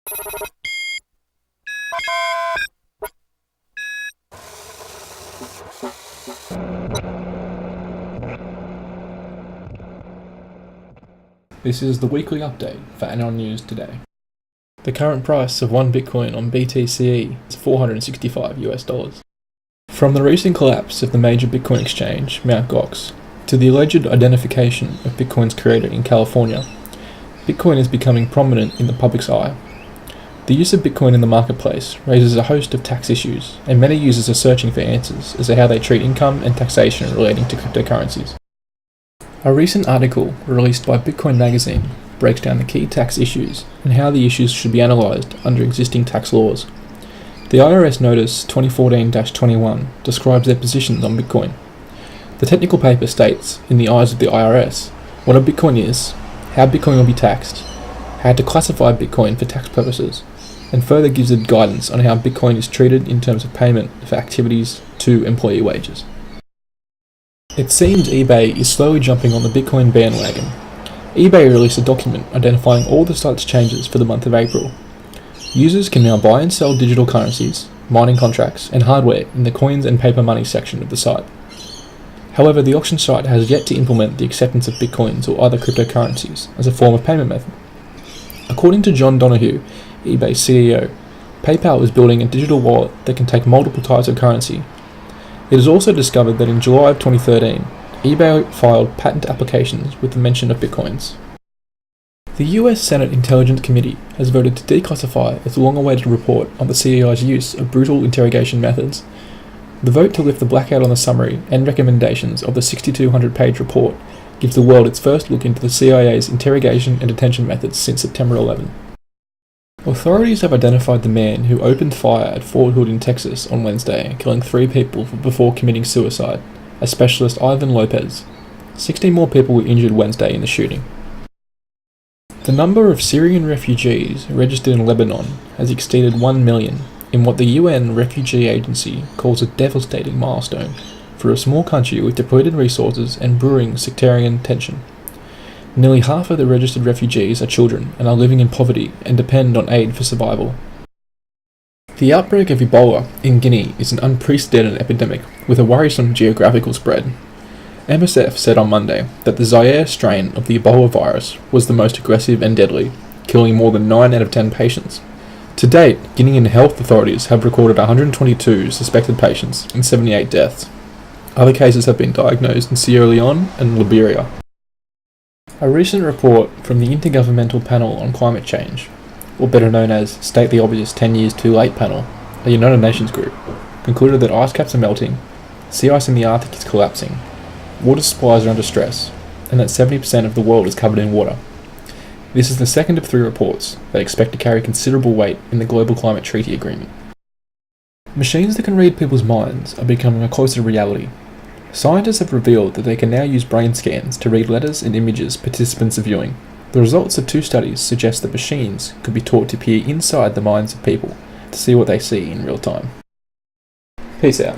This is the weekly update for AnonNewsToday. The current price of one Bitcoin on BTC is $465. From the recent collapse of the major Bitcoin exchange, Mt. Gox, to the alleged identification of Bitcoin's creator in California, Bitcoin is becoming prominent in the public's eye. The use of Bitcoin in the marketplace raises a host of tax issues, and many users are searching for answers as to how they treat income and taxation relating to cryptocurrencies. A recent article released by Bitcoin magazine breaks down the key tax issues and how the issues should be analysed under existing tax laws. The IRS Notice 2014-21 describes their positions on Bitcoin. The technical paper states, in the eyes of the IRS, what a Bitcoin is, how Bitcoin will be taxed, how to classify Bitcoin for tax purposes, and further gives it guidance on how Bitcoin is treated in terms of payment for activities to employee wages. It seems eBay is slowly jumping on the Bitcoin bandwagon. eBay released a document identifying all the site's changes for the month of April. Users can now buy and sell digital currencies, mining contracts, and hardware in the coins and paper money section of the site. However, the auction site has yet to implement the acceptance of Bitcoins or other cryptocurrencies as a form of payment method. According to John Donohue, eBay's CEO, PayPal is building a digital wallet that can take multiple types of currency. It is also discovered that in July of 2013, eBay filed patent applications with the mention of Bitcoins. The US Senate Intelligence Committee has voted to declassify its long-awaited report on the CIA's use of brutal interrogation methods. The vote to lift the blackout on the summary and recommendations of the 6,200-page report gives the world its first look into the CIA's interrogation and detention methods since September 11. Authorities have identified the man who opened fire at Fort Hood in Texas on Wednesday, killing 3 people before committing suicide, as specialist Ivan Lopez. 16 more people were injured Wednesday in the shooting. The number of Syrian refugees registered in Lebanon has exceeded 1 million in what the UN Refugee Agency calls a devastating milestone for a small country with depleted resources and brewing sectarian tension. Nearly half of the registered refugees are children and are living in poverty and depend on aid for survival. The outbreak of Ebola in Guinea is an unprecedented epidemic with a worrisome geographical spread. MSF said on Monday that the Zaire strain of the Ebola virus was the most aggressive and deadly, killing more than 9 out of 10 patients. To date, Guinean health authorities have recorded 122 suspected patients and 78 deaths. Other cases have been diagnosed in Sierra Leone and Liberia. A recent report from the Intergovernmental Panel on Climate Change, or better known as State the Obvious 10 Years Too Late panel, a United Nations group, concluded that ice caps are melting, sea ice in the Arctic is collapsing, water supplies are under stress, and that 70% of the world is covered in water. This is the second of 3 reports that expect to carry considerable weight in the Global Climate Treaty Agreement. Machines that can read people's minds are becoming a closer reality. Scientists have revealed that they can now use brain scans to read letters and images participants are viewing. The results of 2 studies suggest that machines could be taught to peer inside the minds of people to see what they see in real time. Peace out.